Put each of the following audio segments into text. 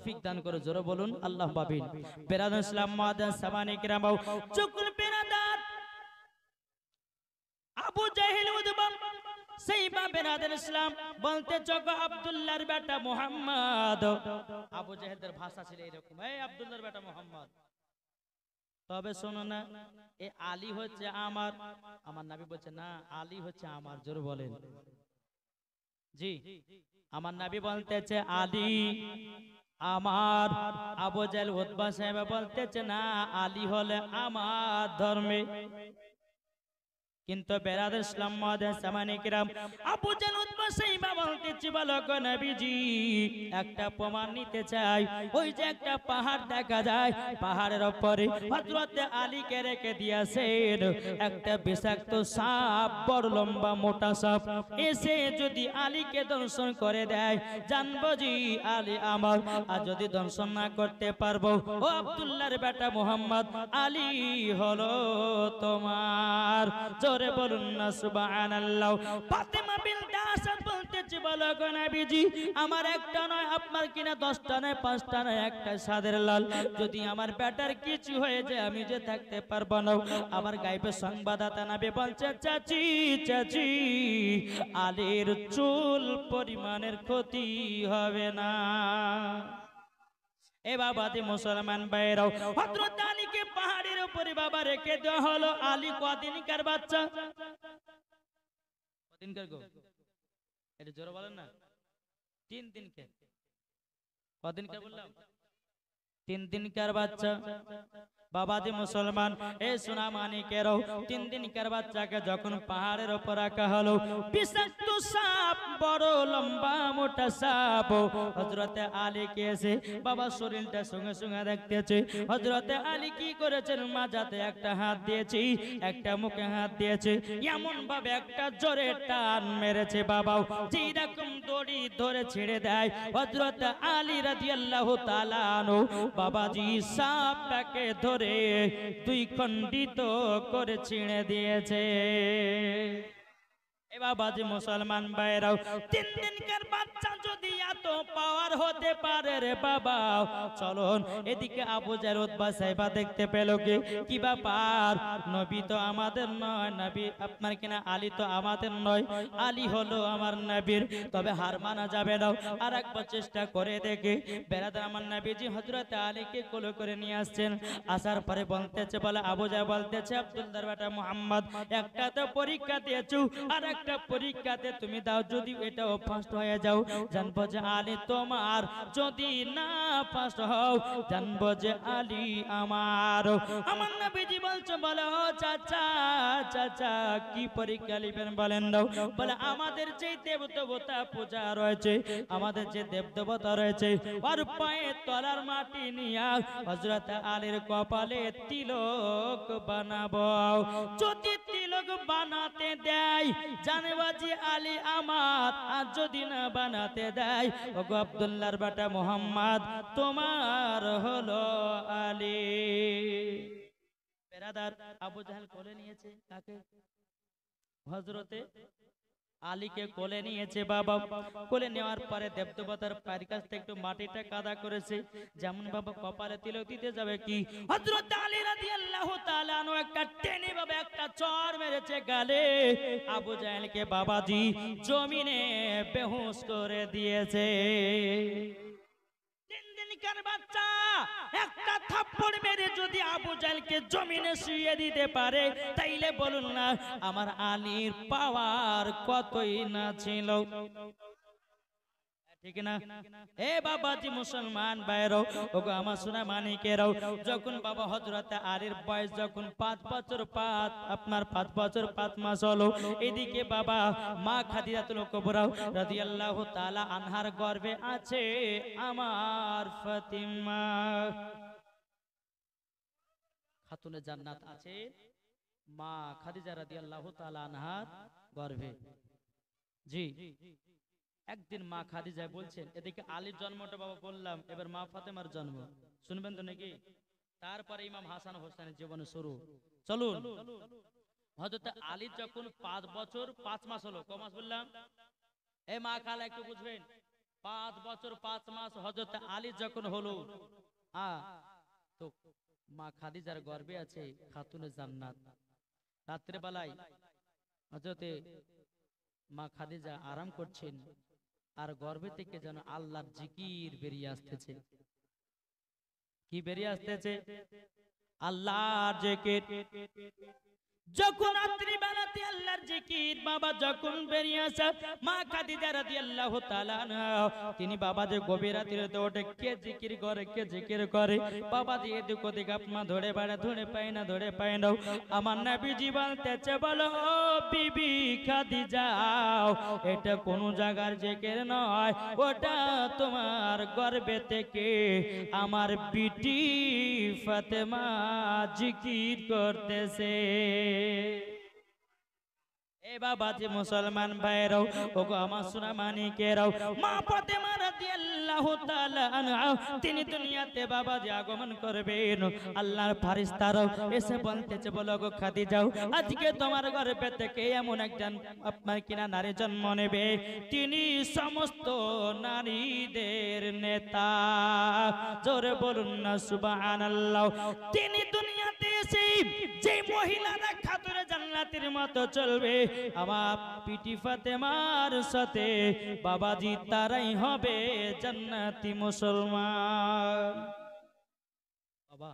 তৌফিক দান করে। জোরে বলুন আল্লাহ আমিন। বেরাদার ইসলাম মাদান সামানি কিরাম চুকুল বেরাদার আবু জাহেল উতবা সাইবা বেরাদার ইসলাম বলতে চোখ আব্দুল্লাহর বেটা মুহাম্মদ। আবু জাহেলের ভাষা ছিল এরকম, এই আব্দুল্লাহর বেটা মুহাম্মদ, তবে শোনো না, এ আলী হচ্ছে আমার। আমার নবী বলছে না, আলী হচ্ছে আমার। জোরে বলেন জি। আমার নবী বলতেছে আলী আমার। আবু জাহেল উতবা সাহেব বলতেছে না, আলী হলে আমার ধর্মে। কিন্তু বেরাদার ইসলাম মাদান সামানি কিরাম আবু জাহেল উতবা সাইবা বলতেছে বলো গো নবীজি, একটা প্রমাণ নিতে চাই। ওই যে একটা পাহাড় দেখা যায়, পাহাড়ের উপরে হযরত আলীকে রেখে দিয়েছেন। একটা বিষাক্ত সাপ, বড় লম্বা মোটা সাপ, এসে যদি আলীকে দংশন করে দেয়, জানবো জি আলী আমার। আর যদি দংশন না করতে পারবো, ও আব্দুল্লাহর বেটা মুহাম্মদ, আলী হলো তোমার। জোরে বলুন না সুবহানাল্লাহ। ফাতেমা বিনতে আসাদ বলতেছে বলো গো নবীজি, আমার একটা নয়, আপনার কিনা 10টা নয়, 5টা নয়, একটা সাদের লাল। যদি আমার বেটার কিছু হয়ে যায়, আমি যে থাকতে পারবো না। আমার গায়েবে সংবাদদাতা নবী বলছে চাচি চাচি, আলীর চুল পরিমাণের ক্ষতি হবে না। এ বাবা দি মুসলমান ভাইরাও, হযরত আলীকে পাহাড়ের উপরে বাবা রেখে দেওয়া হলো। আলী কদিনকার বাচ্চা? কদিনকার গো? এটা জোরে বলেন না। 3 দিনকার। কদিনকার বললাম? 3 দিনকার বাচ্চা। বাবাজি মুসলমান, এ সোনা মানিকেরও, 3 দিনকার বাচ্চাকে যখন পাহাড়ের উপর রাখা হলো, বিষাক্ত সাপ, বড় লম্বা মোটা সাপ হযরতে আলীকে এসে বাবা শরীরটা সঙ্গে সঙ্গে দেখতেছে। হযরতে আলী কি করেছেন, মাজাতে একটা হাত দিয়েছে, একটা মুখে হাত দিয়েছে, এমন ভাবে একটা জোরে টান মেরেছে বাবাও, যেই রকম দড়ি ধরে ছেড়ে দেয় হযরতে আলী রাদিয়াল্লাহু তাআলা আনহু, বাবাজি সাপটাকে ধরে 2 খণ্ডিত করে ছিঁড়ে দিয়েছে। এ বাবাজি মুসলমান ভাইরাও, 3 দিনকার বাচ্চা যদি এত পাওয়ার হতে পারে রে বাবা, চলুন এদিকে আবু জাহেল উতবা সাইবা দেখতে পেল কি ব্যাপার, নবী তো আমাদের নয়, নবী আপনার কিনা আলী তো আমাদের নয়, আলী হলো আমার নবীর। তবে হার মানা যাবে না, আর একবার চেষ্টা করে দেখে। বেরাদার আমার নবীজি হযরত আলীকে কোলে করে নিয়ে আসছেন। আসার পরে বলতেছে, বলে আবু জাহেল বলতেছে আব্দুল্লাহর বেটা মুহাম্মদ, একটা তো পরীক্ষা দিয়েছো, আর একটা পরীক্ষাতে তুমি দাও, যদি এটাও ফার্স্ট হয়ে যাও, জানবো যে আলী তোমার। যদি না ফার্স্ট হও, জানবো যে আলী আমার। আমার নবীজি বলছে, বলে ও চাচা চাচা কি পরীক্ষা নেবেন বলেন দাও। বলে আমাদের যে দেবদেবতা পূজা রয়েছে, আমাদের যে দেবদেবতা রয়েছে, আর পায়ে তলার মাটি নিয়ে হযরত আলীর কপালে তিলক বানাবো। যদি তিলক বানাতে দেয়, জানবা যে আলী আমার। আর যদি না বানাতে দেয়, ওগো আব্দুল্লাহর বেটা মুহাম্মদ, তোমার হলো আলী। বেরাদার, আবু জাহেল কোলে নিয়েছে কাকে? হযরতে আলীকে কোলে নিয়েছে বাবা। কোলে নেওয়ার পরে দেবদেবতার পায়ের কাছ থেকে একটু মাটিটা কাদা করেছে, যেমন বাবা কপালে তিলক দিতে যাবে, কি হযরত আলী রাদিয়াল্লাহু তাআলা আনহু একটা টেনে বাবা একটা চড় মেরেছে গালে। আবু জাহেলকে বাবাজি জমিনে বেহুশ করে দিয়েছে। 3 দিনকার বাচ্চা একটা থাপ্পড় মেরে যদি আবু জাহেলকে জমিনে শুইয়ে দিতে পারে, তাইলে বলুন না আমার আলীর পাওয়ার কতই না ছিল, ঠিক না? এ বাবাজি মুসলমান ভাইরো, ওগো আমার সোনা মানিকেরাও, যখন বাবা হযরত আলীর বয়স যখন 5 বছর, আপনার 5 বছর 5 মাস হলো, এদিকে বাবা মা খাদিজাতুল কুবরা রাদিয়াল্লাহু তাআলা আনহার গর্ভে আছে আমার ফাতিমা। খাতুনে জান্নাত আছে মা খাদিজা রাদিয়াল্লাহু তাআলা আনহার গর্ভে। জি, একদিন মা খাদিজা বলছেন, এদিকে আলীর জন্মটা বাবা বললাম, এবার মা ফাতেমার জন্ম শুনবেন তো নাকি? তারপরে ইমাম হাসান হোসেনের জীবনে শুরু। চলুন, হযরত আলী যখন 5 বছর 5 মাস হলো, ক মাস বললাম? এ মা খালা একটু বুঝবেন, 5 বছর 5 মাস হযরত আলী যখন হলো আ তো মা খাদিজার গর্ভে আছে খাতুনে জান্নাত। রাত্রে বেলায় হযরতে মা খাদিজা আরাম করছেন আর গর্ভে থেকে যেন আল্লাহর জিকির বেরিয়ে আসতেছে। কি বেরিয়ে আসতেছে? আল্লাহর জিকির। যখন রাত্রি বেলাতে আল্লাহর জিকির বাবা যখন বেরিয়ে আসে মা খাদিজা রাদিয়াল্লাহু তাআলা আনহা তিনি বাবা যে গভীর রাতে ওঠে কে জিকির করে কে জিকির করে বাবা যে এদিক ওদিক আপনা ধরে বাড়া ধরে পায় না ধরে পায় না। আমার নবীজি বলতেছে বলো ও বিবি খাদিজা এটা কোন জায়গার জিকির নয়, ওটা তোমার গর্ভে থেকে আমার বিটি ফাতেমা জিকির করতেছে। এ বাবা যে মুসলমান ভাইরাও ওগো আমার সোনা মানিকেরাও মা ফাতেমা রাদিয়াল্লাহু তাআলা আনহা তিনি দুনিয়াতে বাবা যে আগমন করবেন আল্লাহর ফেরেশতারাও এসে বলতেছে বলো গো খাদিজা আজকে তোমার গর্ভে থেকে এমন একজন আপনার কিনা নারী জন্ম নেবে তিনি সমস্ত নারীদের নেতা। জোরে বলুন না সুবহানাল্লাহ। তিনি দুনিয়াতে এসে যে মহিলারা খাতুনে জান্নাতের মতো চলবে আমার পিটি ফাতেমার সাথে বাবাজি তারাই হবে জান্নাতি মুসলমান। বাবা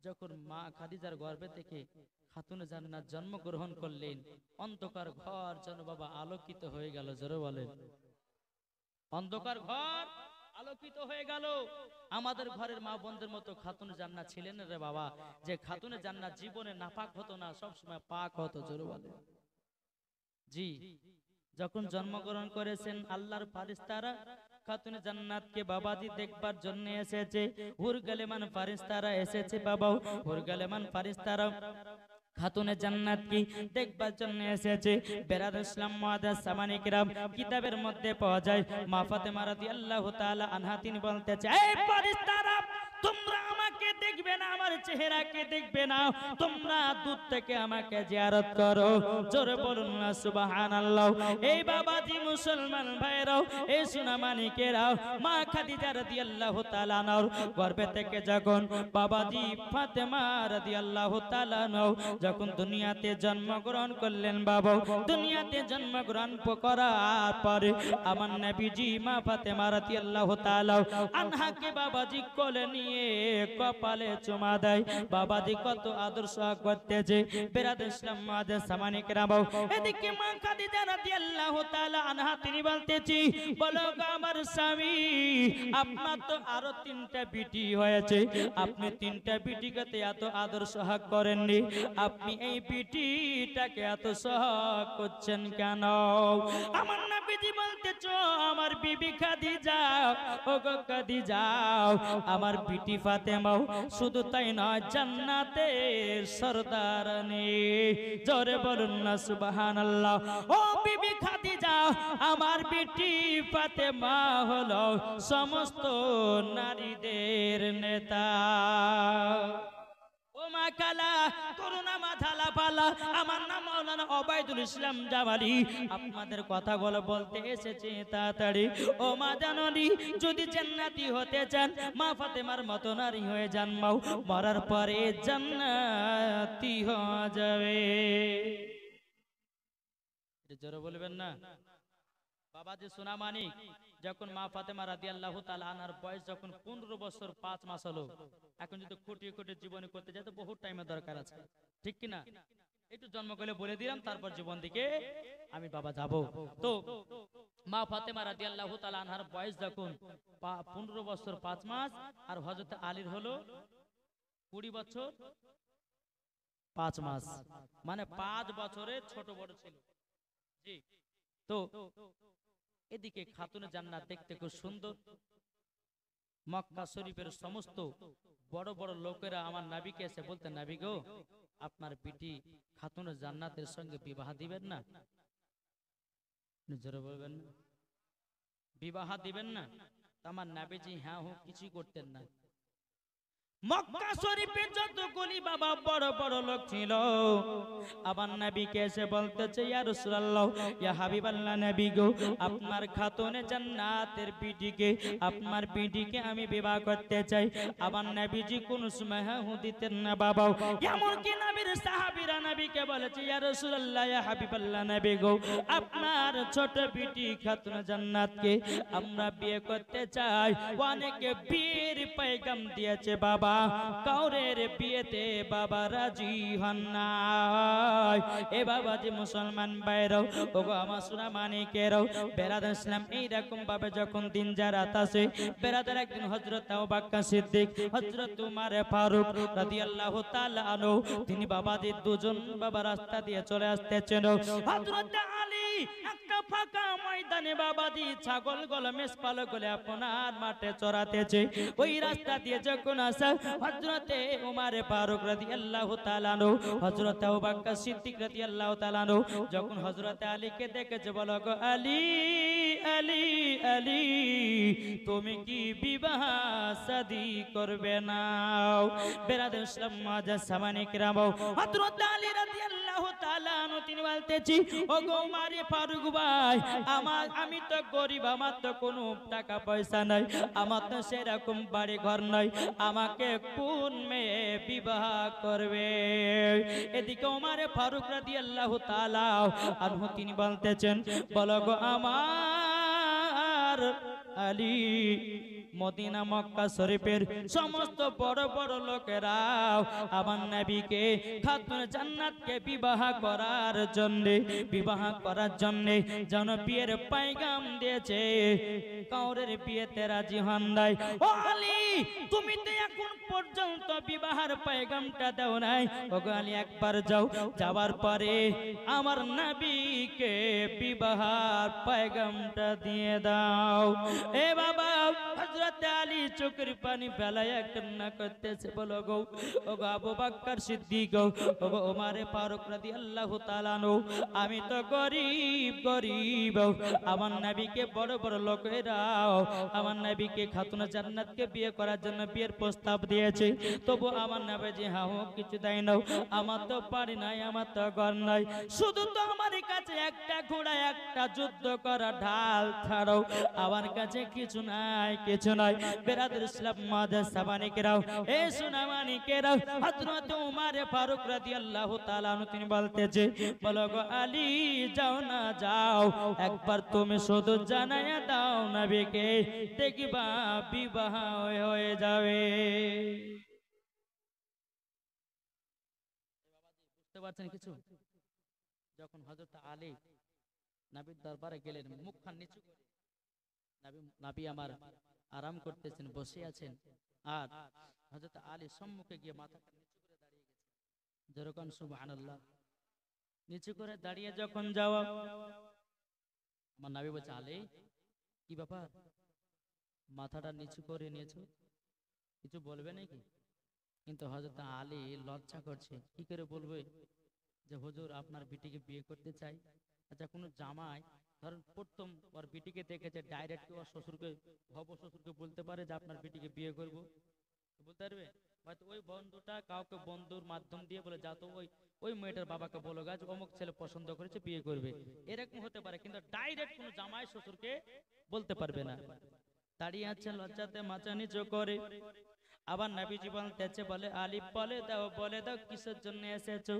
যখন মা খাদিজার গর্ভে থেকে খাতুনে জান্নাত জন্মগ্রহণ করলেন অন্ধকার ঘর যেন বাবা আলোকিত হয়ে গেল। জোরে বলেন অন্ধকার ঘর আলোকিত হয়ে গেল। আমাদের ঘরের মা বোনদের মতো খাতুনে জান্নাত ছিলেন রে বাবা, যে খাতুনে জান্নাত জীবনে নাপাক হতো না, সব সময় পাক হতো। জোরে বলেন জি। যখন জন্মগ্রহণ করেছেন আল্লাহর ফেরেশতারা খাতুনে জান্নাতকে বাবাজি দেখবার জন্য এসেছে। হুর গালেমান ফেরেশতারা এসেছে বাবা, হুর গালেমান ফেরেশতারা খাতুনে জান্নাত কি দেখবার জন্য এসেছে। বেরাদর ইসলাম মুআদ্দাস সামানি কিরাম কিতাবের মধ্যে পাওয়া যায় মা ফাতেমা রাদিয়াল্লাহু তাআলা আনহা তিনি বলতেছে এই ফেরেশতারা তোমরা আমাকে দেখবে না, আমার চেহারাকে দেখবে না, তোমরা দূর থেকে আমাকে জিয়ারত করো। জোরে বলুন না সুবহানাল্লাহ। এই বাবাজি মুসলমান ভাইরাও এই সোনা মানিকেরাও মা খাদিজা রাদিয়াল্লাহু তাআলা আনহার গর্ভে থেকে যখন বাবাজি ফাতেমা রাদিয়াল্লাহু তাআলা আনহা যখন দুনিয়াতে জন্মগ্রহণ করলেন বাবা, দুনিয়াতে জন্মগ্রহণ করার পরে আমার নবীজি মা ফাতেমা রাদিয়াল্লাহু তাআলা আনহাকে বাবাজি কোলে নিয়ে কপালে চুমা দেয়। বাবাজি কত আদর্শ করতেছে। বেরাদর ইসলাম মুআদ্দাস সামানি কিরাম এদিকে মা খাদিজা রাদিয়াল্লাহু তাআলা আনহা তিনি বলতেছি বলো গো আমার স্বামী আপনার তো আরো 3টা বিটি হয়েছে, আপনি 3টা বিটিকে এত আদর্শ হক করেননি, আপনি এই বিটিটাকে এত সহগ করছেন কেন? আমার নবীজি বলতেছো আমার বিবি খাদিজা ও গো খাদিজা আমার বিটি ফাতেমা শুধু তাই নয় জান্নাতের সরদারানী। জোরে বলুন না সুবহানাল্লাহ। ও বিবি খাদিজা আমার বিটি ফাতেমা হলো সমস্ত নারীদের নেতা। ও মা কালা করুণা মাথালা পালা আমার নাম মাওলানা ওবায়দুল ইসলাম জামালি আপনাদের কথাগুলো বলতে এসেছে তাড়াতাড়ি। ও মা জাননি যদি জান্নাতি হতে চান মা ফাতেমার মতো নারী হয়ে জন্মাও, মরার পরে জান্নাতি হয়ে যাবে। জোরে বলবেন না। বাবা যে সোনা মানিক যখন মা ফাতেমা রাদিয়াল্লাহু তাআলা আনহার বয়স যখন 15 বছর 5 মাস হলো, এখন যদি খুঁটিয়ে খুঁটিয়ে জীবনী করতে যায় তো বহু টাইমের দরকার আছে, ঠিক কি না? একটু জন্ম করে বলে দিলাম, তারপর জীবন দিকে আমি বাবা যাব। তো মা ফাতেমা রাদিয়াল্লাহু তাআলা আনহার বয়স যখন 15 বছর 5 মাস আর হযরত আলীর হলো 20 বছর 5 মাস, মানে 5 বছরের ছোট বড় ছিল। জি। তো এদিকে খাতুনে জান্নাত দেখতে খুব সুন্দর। মক্কা শরীফের সমস্ত বড় বড় লোকেরা আমার নবীকে এসে বলতেন নবী গো আপনার বিটি খাতুনে জান্নাতের সঙ্গে বিবাহ দিবেন না? জোরে বলবেন না বিবাহ দিবেন না? আমার নবীজি হ্যাঁ হো কিছুই করতেন না। মক্কা শরীফে যতগুলি বাবা বড় বড় লোক ছিল, আমার নবীকে এসে বলতেছে, ইয়া রাসূলুল্লাহ, ইয়া হাবিবাল্লাহ নবী গো, আপনার খাতুনে জান্নাতের বিটিকে, আপনার বিটিকে আমি বিবাহ করতে চাই। আমার নবীজি কোন সময় হু দিতেন না বাবা। এমন কি নবীর সাহাবীরা নবীকে বলেছে, ইয়া রাসূলুল্লাহ, ইয়া হাবিবাল্লাহ নবী গো, আপনার ছোট বিটি খাতুনে জান্নাতকে আমরা বিয়ে করতে চাই। অনেকে বিয়ের পয়গাম দিয়েছে বাবা, কাউরের বিয়েতে বাবা রাজি হন নাই। এ বাবা যে মুসলমান ভাইরাও, ওগো আমার সোনা মানিকেরাও, বেরাদার ইসলাম এইরকম ভাবে যখন দিন যা রাত আসে, বেরাদার একদিন হযরত আবু বকর সিদ্দিক, হযরত উমর ফারুক রাদিয়াল্লাহু তাআলা আনহু, তিনি বাবাদের দুজন বাবা রাস্তা দিয়ে চলে আসতেছেন। হযরত আলী একটা ফাঁকা ময়দানে বাবাদি ছাগল গলে মেষপাল গলে আপনার মাঠে চড়াতেছে। ওই রাস্তা দিয়ে যখন আসা হযরতে উমর ফারুক রাদিয়াল্লাহু তাআলা আনহু, হযরত আবু বকর সিদ্দিক রাদিয়াল্লাহু তাআলা আনহু যখন হযরত আলীকে দেখেছে, বলো গো আলী, আলী, আলী, তুমি কি বিবাহ শাদী করবে না? বেরাদার ইসলাম মাজার সামানে কিরাম, হযরত আলী রাদিয়াল্লাহু তাআলা আনহু তিনি বলতেছি, ও গো উমর ফারুক ভাই, আমি তো গরিব, আমার তো কোনো টাকা পয়সা নাই, আমার তো সেরকম বাড়ি ঘর নাই, আমাকে কোন মেয়ে বিবাহ করবে? এদিকে উমর ফারুক রাদিয়াল্লাহু তাআলা আনহু তিনি বলতেছেন, বলো গো আমার আলী, মদিনা মক্কা শরীফের সমস্ত বড় বড় লোকেরাও আমার নবীকে খাতুন জান্নাতকে বিবাহ করার জন্য যেন বিয়ের পয়গাম দিয়েছে, কাউরের বিয়েতে রাজি হন নাই। ও আলী, তুমি তো এখন পর্যন্ত বিবাহের পয়গামটা দাও নাই। ও আলী, একবার যাও, যাওয়ার পরে আমার নবীকে বিবাহের পয়গামটা দিয়ে দাও। এ বাবা, হযরত আলী চোখের পানি ফেলায় কান্না করতেছে, বলো গো, ও গো আবু বকর সিদ্দিক, ও গো উমর ফারুক রাদিয়াল্লাহু তাআলা আনহু, আমি তো গরিব, আমার নবীকে বড় বড় লোকেরাও আমার নবীকে খাতুন জান্নাতকে বিয়ে করার জন্য বিয়ের প্রস্তাব দিয়েছে, তবু আমার নবীজি হাও কিছু দেয় না। আমার তো পারি নাই, আমার তো ঘর নাই, শুধু তো আমার কাছে একটা ঘোড়া, একটা যুদ্ধ করা ঢাল ছাড়াও আমার কাছে কিছু নাই, কিছু নাই। বেরাদার ইসলাম মাদার সাবানিকেরাও, এ সোনা মানিকেরাও, হযরত উমর ফারুক রাদিয়াল্লাহু তাআলা আনহু তিনি বলতেছে, বলো গো আলী, যাও না যাও, একবার তুমি শুধু জানায়া দাও নবীকে, দেখিবা বিবাহ হয়ে যাবে। বুঝতে পারছেন কিছু? যখন হযরত আলী নবীর দরবারে গেলেন, মুখখান নিচু করে, নবী আমার আরাম করতেছেন, বসে আছেন, আর হযরত আলী সম্মুখে গিয়ে মাথাটা নিচু করে দাঁড়িয়ে গেছেন। যেরকম সুবহানাল্লাহ, নিচু করে দাঁড়িয়ে যখন যাওয়া, আমার নবী বলছে, আলী কি ব্যাপার, মাথাটা নিচু করে নিয়েছো, কিছু বলবে নাকি? কিন্তু হযরত আলী লজ্জা করছে, কি করে বলবে যে হুজুর আপনার বিটিকে বিয়ে করতে চাই। আচ্ছা, কোনো জামাই ধরুন প্রথম ওর বিটিকে দেখেছে, ডাইরেক্ট ওর শ্বশুরকে, হব শ্বশুরকে বলতে পারে যে আপনার বিটিকে বিয়ে করব? বলতে পারবে? হয়তো ওই বন্ধুটা কাউকে বন্ধুর মাধ্যম দিয়ে বলে, যা তো ওই মেয়েটার বাবাকে বলো গাছ, অমুক ছেলে পছন্দ করেছে, বিয়ে করবে, এরকম হতে পারে, কিন্তু ডাইরেক্ট কোনো জামাই শ্বশুরকে বলতে পারবে না। দাঁড়িয়ে আছে লজ্জাতে মাথা নিচু করে। আবার নবীজি বলতেছে, বলে আলী, বলে দাও কিসের জন্য এসেছো?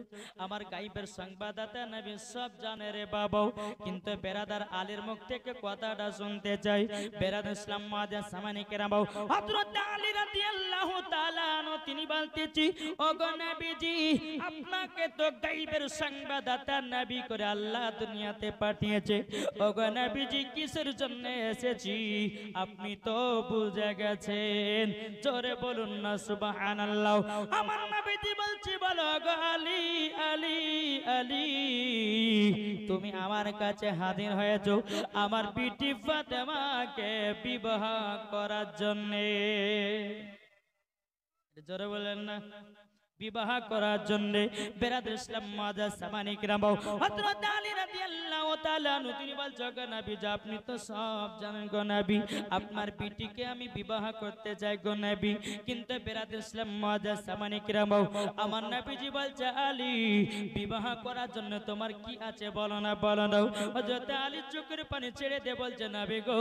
আমার গায়েবের সংবাদদাতা নবী সব জানে রে বাবা, কিন্তু বেরাদার আলীর মুখ থেকে কথাটা শুনতে চাই। বেরাদার ইসলাম মাদের সামানে কেরাম, হযরত আলী রাদিয়াল্লাহু তাআলা আনহু তিনি বলতেছি, ওগো নবীজি, আপনাকে তো গায়েবের সংবাদদাতা নবী করে আল্লাহ দুনিয়াতে পাঠিয়েছে। ওগো নবীজি, কিসের জন্য এসেছি আপনি তো বুঝে গেছেন, জোরে বলুন না সুবহানাল্লাহ। আমার নবীজি বলছি, বলো গো আলী, আলী, আলী, তুমি আমার কাছে হাজির হয়েছো আমার বিটি ফাতেমাকে বিবাহ করার জন্য। জোরে বলেন না, বিবাহ করার জন্য। বেরাদার ইসলাম মাদার সামানিক রাম, হযরত আলী রাদিয়াল্লাহু তাআলা আনহু তিনি বলছে গো নবী যে আপনি তো সব জানেন গো নবী আপনার বিটিকে আমি বিবাহ করতে চাই গো নবী কিন্তু বিরাদর ইসলাম মুআজ্জাজ সামানে কিরাম আমার নবীজি বলছে আলী বিবাহ করার জন্য তোমার কি আছে বলো না হযরত আলী চোখের পানি ছেড়ে দিয়ে বলছে নবী গো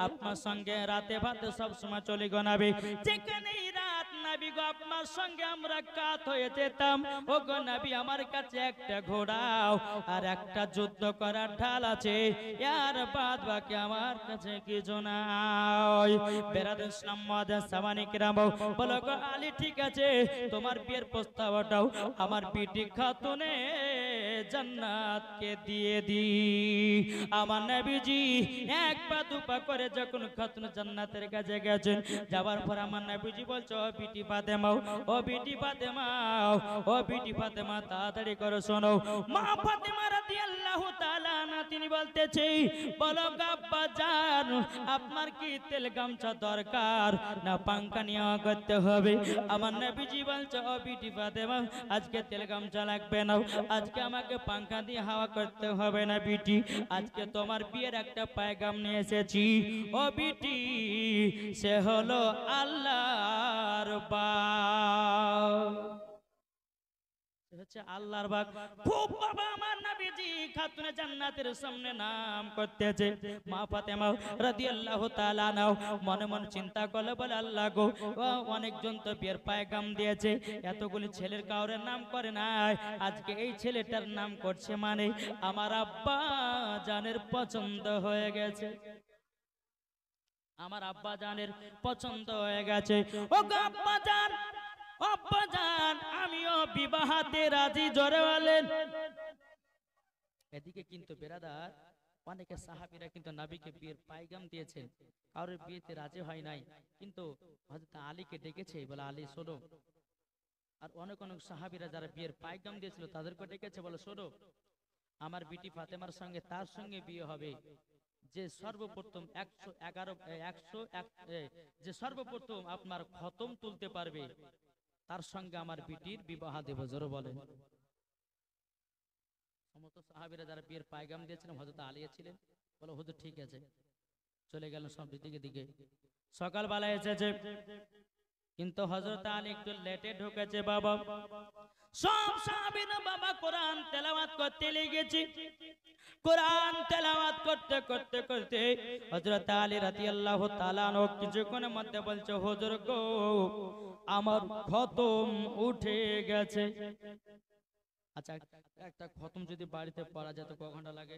আপনার সঙ্গে রাতে ভাতে সব সময় চলে গো নবী যেখানেই রাত নবী গো আপনার সঙ্গে আমরা কাত হয়ে যেতাম ও গো নবী আমার কাছে একটা ঘোড়াও আর একটা যুদ্ধ করার ঢাল আছে আর বাদ বাকি আমার কাছে কিছু নাই বিরাদর ইসলাম মুআজ্জাজ সামানে কিরাম বলো গো আলী ঠিক আছে তোমার বিয়ের প্রস্তাবটাও আমার বিটি খাতুনে জান্নাতকে দিয়ে দি আমার নবীজি এক পা দুপা করে যখন খাতুন জান্নাতের কাছে গেছেন যাওয়ার পর আমার নবীজি বলছে ও বিটি ফাতেমা ও বিটি ফাতেমা ও বিটি ফাতেমা তাড়াতাড়ি করে শোনো মা ফাতেমা রাদিয়াল্লাহু তাআলা আনহা তিনি বলতেছে বলো আব্বা জান আপনার কি তেল গামছা দরকার না পাঙ্কা নিয়ে করতে হবে আমার নবীজি বলছে ও বিটি ফাতেমা আজকে তেল গামছা লাগবে না আজকে আমাকে পাঙ্খা দিয়ে হাওয়া করতে হবে না বিটি আজকে তোমার বিয়ের একটা পায়গাম নিয়ে এসেছি ও বিটি সে হলো আল্লাহর বাগ হচ্ছে আল্লাহর বাগ খুব বাবা আমার নবীজি খাতুনে জান্নাতের সামনে নাম করতেছে মা ফাতেমা রাদিয়াল্লাহু তাআলা নাও মনে মনে চিন্তা করলে বলে আল্লাহ গো অনেকজন তো বিয়ের পায়গাম দিয়েছে এতগুলি ছেলের কাউরের নাম করে নাই আজকে এই ছেলেটার নাম করছে মানে আমার আব্বা জানের পছন্দ হয়ে গেছে আমার আব্বা জানের পছন্দ হয়ে গেছে ও গো আব্বা জান আব্বাজান আমিও বিবাহতে রাজি জোরে বলেন এদিকে কিন্তু বেরাদার অনেকে সাহাবীরা কিন্তু নবীকে বিয়ের পায়গাম দিয়েছেন কারোর বিয়েতে রাজি হয় নাই কিন্তু হযরত আলীকে ডেকেছে বলে আলী শোনো আর অনেক অনেক সাহাবীরা যারা বিয়ের পায়গাম দিয়েছিল তাদেরকে ডেকেছে বলে শোনো আমার বিটি ফাতেমার সঙ্গে তার সঙ্গে বিয়ে হবে যে সর্বপ্রথম 111 যে সর্বপ্রথম আপনার খতম তুলতে পারবে তার সঙ্গে আমার বিটির বিবাহ দেব জোরে বলেন সমস্ত সাহাবীরা যারা বিয়ের পায়গাম দিয়েছিলেন হযরত আলী ছিলেন বলে হুজুর ঠিক আছে চলে গেলেন সব দিকে দিকে সকালবেলা এসেছে কিন্তু হযরত আলী একটু লেটে ঢুকেছে বাবা সব সাহাবীরা বাবা কোরআন তেলাওয়াত করতে লেগেছে কোরআন তেলাওয়াত করতে করতে করতে হযরত আলী রাদিয়াল্লাহু তাআলা আনহু কিছুক্ষণের মধ্যে বলছে হুজুর গো আমার খতম উঠে গেছে আচ্ছা একটা খতম যদি বাড়িতে পড়া যেত ক ঘন্টা লাগে